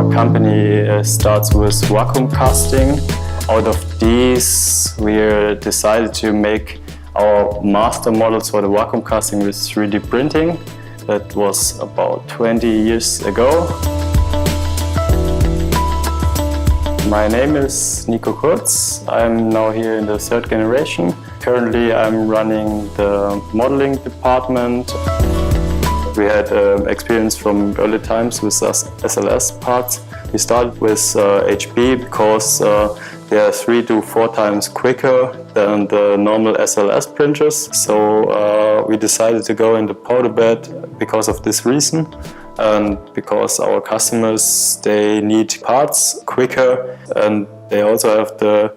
Our company starts with vacuum casting. Out of these, we decided to make our master models for the vacuum casting with 3D printing. That was about 20 years ago. My name is Nico Kurz. I'm now here in the third generation. Currently, I'm running the modeling department. We had experience from early times with SLS parts. We started with HP because they are 3 to 4 times quicker than the normal SLS printers. So we decided to go into powder bed because of this reason, and because our customers, they need parts quicker, and they also have the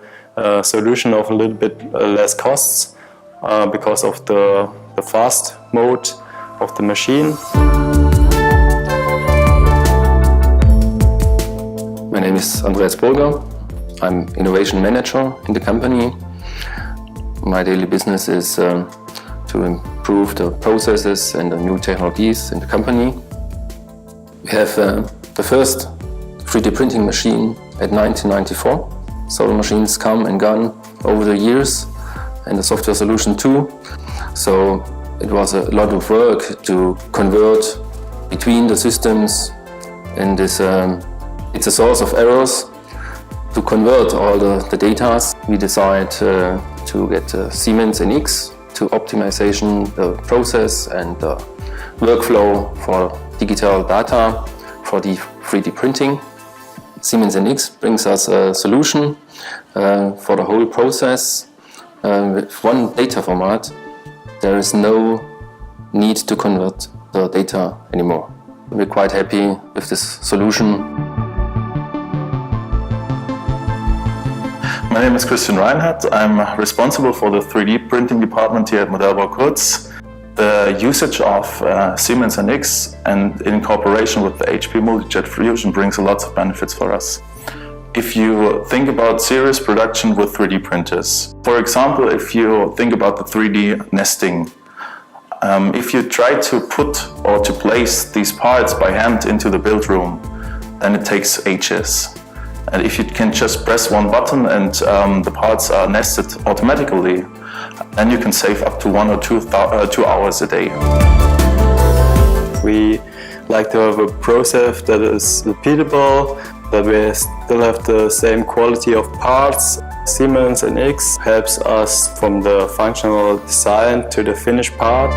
solution of a little bit less costs because of the fast mode of the machine. My name is Andreas Burger. I'm innovation manager in the company. My daily business is to improve the processes and the new technologies in the company. We have the first 3D printing machine at 1994. Solar machines come and gone over the years, and the software solution too. So it was a lot of work to convert between the systems, and it's a source of errors. To convert all the data, we decided to get Siemens NX to optimization the process and the workflow for digital data for the 3D printing. Siemens NX brings us a solution for the whole process. With one data format, there is no need to convert the data anymore. We're quite happy with this solution. My name is Christian Reinhardt. I'm responsible for the 3D printing department here at Modellbau Kurz. The usage of Siemens NX and in cooperation with the HP Multi-Jet Fusion brings a lot of benefits for us. If you think about serious production with 3D printers, for example, if you think about the 3D nesting, if you try to put or to place these parts by hand into the build room, then it takes ages. And if you can just press one button and the parts are nested automatically, then you can save up to 1 or 2 hours a day. We like to have a process that is repeatable, that we still have the same quality of parts. Siemens NX helps us from the functional design to the finished part.